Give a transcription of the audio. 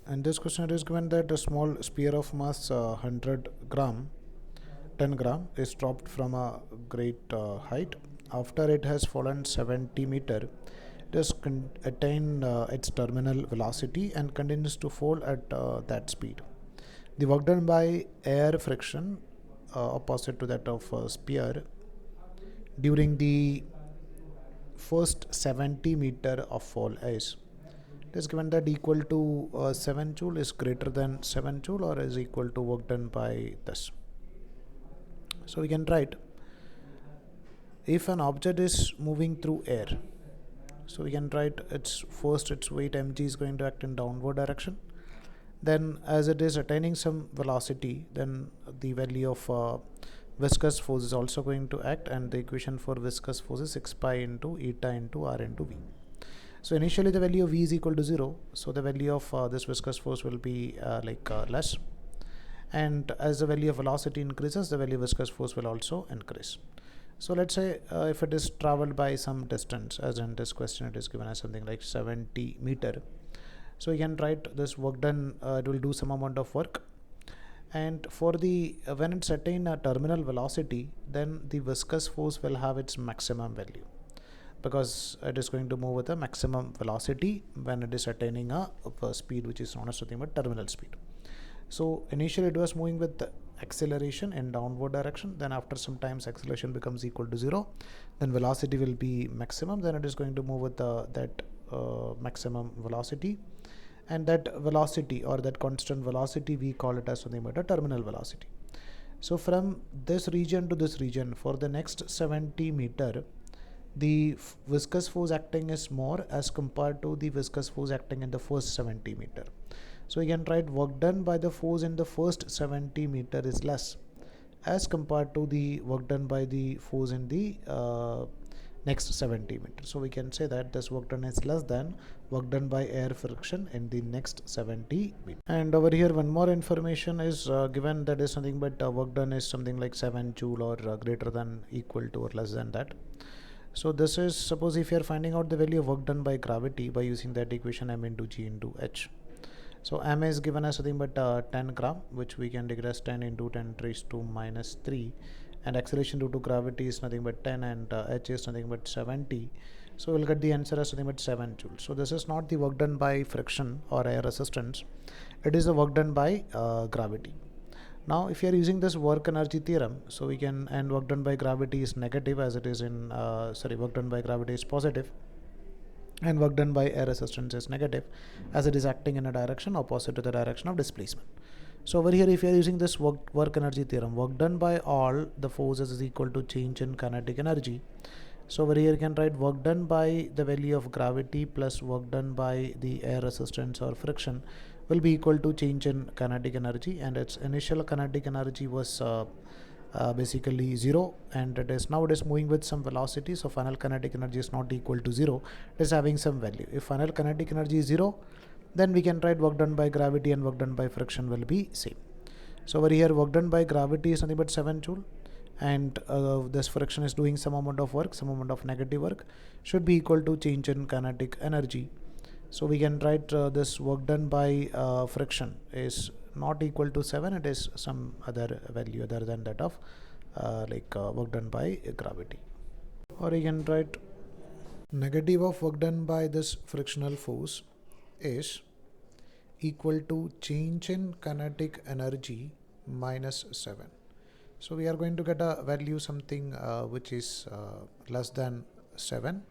And this question it is given that a small sphere of mass 100 gram 10 gram is dropped from a great height. After it has fallen 70 meter, it has attained its terminal velocity and continues to fall at that speed. The work done by air friction opposite to that of sphere during the first 70 meter of fall is. It is given that equal to 7 joule is greater than 7 joule or is equal to work done by this. So we can write if an object is moving through air, so we can write its weight mg is going to act in downward direction. Then as it is attaining some velocity, then the value of viscous force is also going to act, and the equation for viscous force is 6 pi into eta into r into v. So initially the value of v is equal to 0, so the value of this viscous force will be less, and as the value of velocity increases, the value of viscous force will also increase. So let's say if it is traveled by some distance, as in this question it is given as something like 70 meter, so you can write this work done, it will do some amount of work, and for the when it's attain a terminal velocity, then the viscous force will have its maximum value, because it is going to move with a maximum velocity when it is attaining a speed which is known as something but terminal speed. So initially it was moving with acceleration in downward direction, then after some times acceleration becomes equal to 0, then velocity will be maximum, then it is going to move with that maximum velocity, and that velocity or that constant velocity we call it as something but a terminal velocity. So from this region to this region for the next 70 meter, the viscous force acting is more as compared to the viscous force acting in the first 70 meter. So you can write work done by the force in the first 70 meter is less as compared to the work done by the force in the next 70 meter. So we can say that this work done is less than work done by air friction in the next 70 meter. And over here one more information is given, that is something but work done is something like 7 joule or greater than equal to or less than that. So this is, suppose if you are finding out the value of work done by gravity by using that equation m into g into h. So m is given as something but 10 gram, which we can declare as 10 into 10 raised to minus 3, and acceleration due to gravity is nothing but 10, and h is nothing but 70. So we'll get the answer as something but 7 joules. So this is not the work done by friction or air resistance, it is the work done by gravity. Now if you are using this work energy theorem, so we can, and work done by gravity is negative as it is in work done by gravity is positive, and work done by air resistance is negative as it is acting in a direction opposite to the direction of displacement. So over here if you are using this work energy theorem, work done by all the forces is equal to change in kinetic energy. So over here you can write work done by the value of gravity plus work done by the air resistance or friction will be equal to change in kinetic energy, and its initial kinetic energy was basically 0, and it is moving with some velocity, so final kinetic energy is not equal to 0, it is having some value. If final kinetic energy is 0, then we can write work done by gravity and work done by friction will be same. So over here work done by gravity is nothing but 7 joule, and this friction is doing some amount of work, some amount of negative work, should be equal to change in kinetic energy. So we can write this work done by friction is not equal to 7, it is some other value other than that of work done by gravity. Or you can write negative of work done by this frictional force is equal to change in kinetic energy minus 7. So we are going to get a value something which is less than 7,